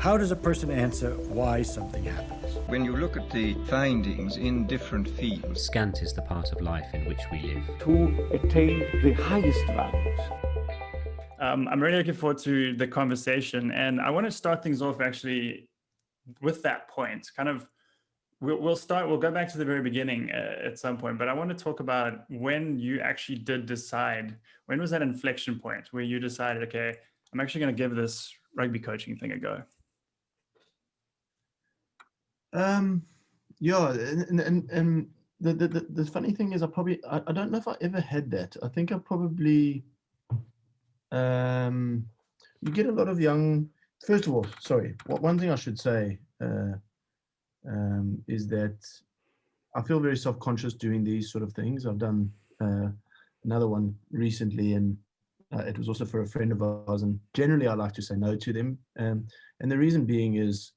How does a person answer why something happens? When you look at the findings in different fields, Scant is the part of life in which we live. To attain the highest values. I'm really looking forward to the conversation, and I want to start things off actually with that point. Kind of, we'll go back to the very beginning at some point, but I want to talk about when you actually did decide. When was that inflection point where you decided, okay, I'm actually going to give this rugby coaching thing a go? Yeah, and the funny thing is, I don't know if I ever had that. I think I probably you get a lot of young. First of all, sorry, one thing I should say is that I feel very self-conscious doing these sort of things. I've done another one recently, and it was also for a friend of ours. And generally, I like to say no to them. And the reason being is,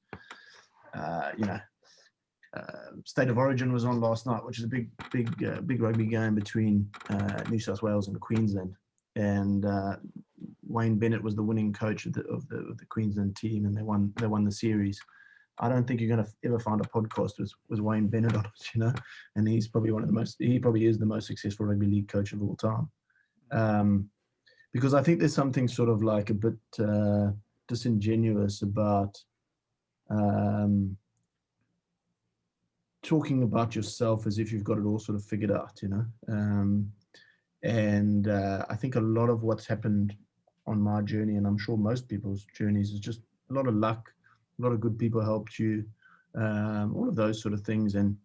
State of Origin was on last night, which is a big rugby game between New South Wales and Queensland. And Wayne Bennett was the winning coach of the Queensland team, and they won the series. I don't think you're going to ever find a podcast with Wayne Bennett on it, and he's probably he probably is the most successful rugby league coach of all time. Because I think there's something sort of like a bit disingenuous about talking about yourself as if you've got it all sort of figured out, and I think a lot of what's happened on my journey, and I'm sure most people's journeys, is just a lot of luck. A lot of good people helped you, all of those sort of things, and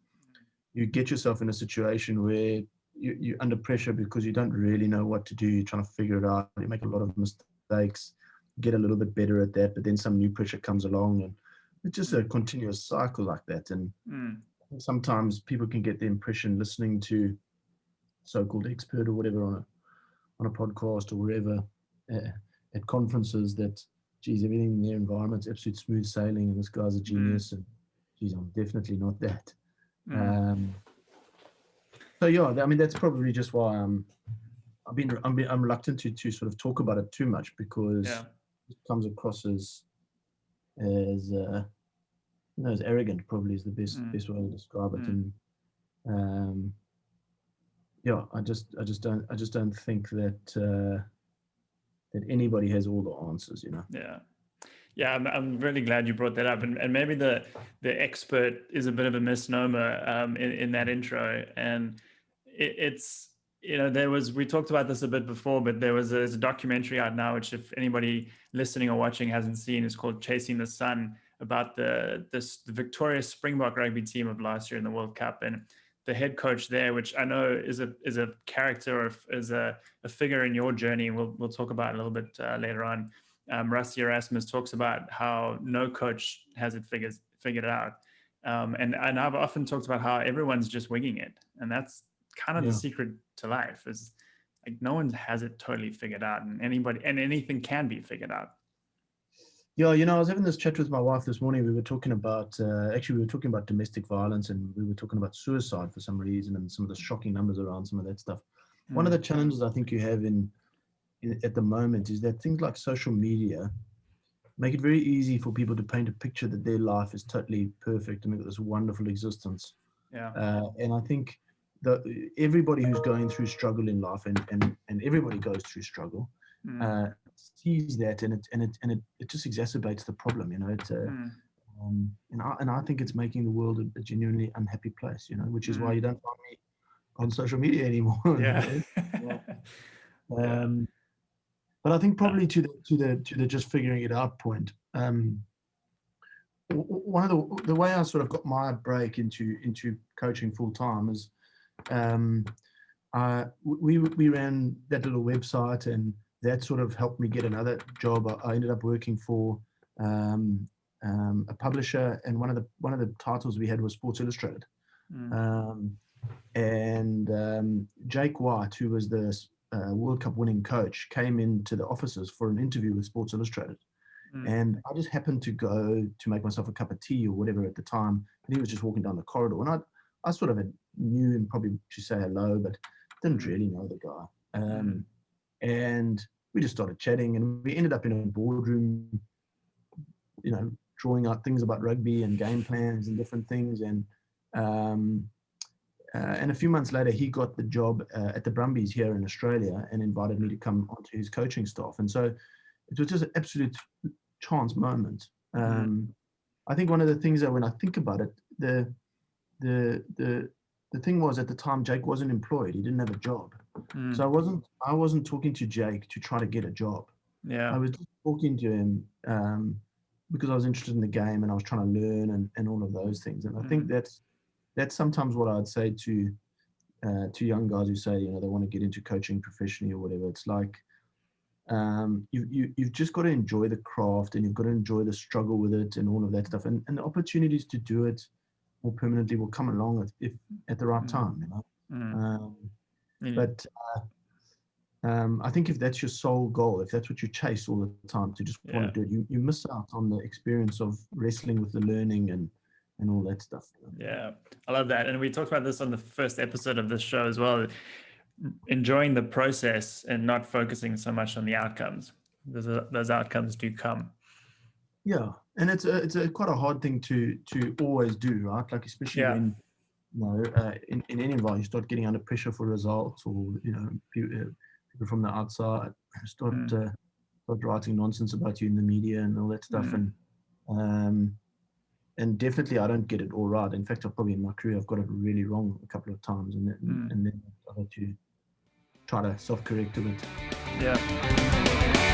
you get yourself in a situation where you're under pressure because you don't really know what to do. You're trying to figure it out. You make a lot of mistakes, get a little bit better at that, but then some new pressure comes along, and it's just a continuous cycle like that. And sometimes people can get the impression, listening to so-called expert or whatever on a podcast or wherever at conferences, that geez, everything in their environment's absolute smooth sailing, and this guy's a genius, and geez, I'm definitely not that. So yeah, I mean, that's probably just why I'm reluctant to sort of talk about it too much, because it comes across as arrogant, probably is the best way to describe it. And I just don't think that that anybody has all the answers, Yeah, I'm really glad you brought that up, and maybe the expert is a bit of a misnomer in that intro, and it's we talked about this a bit before, but there's a documentary out now, which if anybody listening or watching hasn't seen, is called Chasing the Sun, about the victorious Springbok rugby team of last year in the World Cup. And the head coach there, which I know is a character, or is a figure in your journey, and we'll talk about it a little bit later on. Rusty Erasmus talks about how no coach has it figured out, and I've often talked about how everyone's just winging it, and that's kind of the secret to life, is like no one has it totally figured out, and anything can be figured out. Yeah, I was having this chat with my wife this morning. We were talking about domestic violence, and we were talking about suicide for some reason, and some of the shocking numbers around some of that stuff. One of the challenges I think you have at the moment is that things like social media make it very easy for people to paint a picture that their life is totally perfect and they've got this wonderful existence. And I think that everybody who's going through struggle in life, and everybody goes through struggle, sees that, and it just exacerbates the problem. And I think it's making the world a genuinely unhappy place. Which is why you don't find me on social media anymore. But I think probably to the just figuring it out point. One of the way I sort of got my break into coaching full time is we ran that little website, and that sort of helped me get another job. I ended up working for a publisher, and one of the titles we had was Sports Illustrated. And Jake White, who was the World Cup winning coach, came into the offices for an interview with Sports Illustrated. And I just happened to go to make myself a cup of tea or whatever at the time, and he was just walking down the corridor, and I sort of knew him, probably to say hello, but didn't really know the guy. And we just started chatting, and we ended up in a boardroom, drawing out things about rugby and game plans and different things. And a few months later, he got the job at the Brumbies here in Australia and invited me to come onto his coaching staff. And so it was just an absolute chance moment. I think one of the things that when I think about it, the thing was at the time Jake wasn't employed. He didn't have a job. So I wasn't talking to Jake to try to get a job. I was just talking to him because I was interested in the game and I was trying to learn and all of those things. And I think that's sometimes what I'd say to young guys who say, they want to get into coaching professionally or whatever. It's like you've just got to enjoy the craft and you've got to enjoy the struggle with it and all of that stuff. And the opportunities to do it more permanently will come along if at the right time, But I think if that's your sole goal, if that's what you chase all the time to just want to do it, you miss out on the experience of wrestling with the learning and all that stuff. Yeah, I love that. And we talked about this on the first episode of this show as well, enjoying the process and not focusing so much on the outcomes. Those outcomes do come. Yeah, and it's quite a hard thing to always do, right? Like especially when in any environment you start getting under pressure for results, or people from the outside start writing nonsense about you in the media and all that stuff. And definitely I don't get it all right. In fact, I've probably in my career I've got it really wrong a couple of times, and then I've had to try to self-correct a bit. Yeah.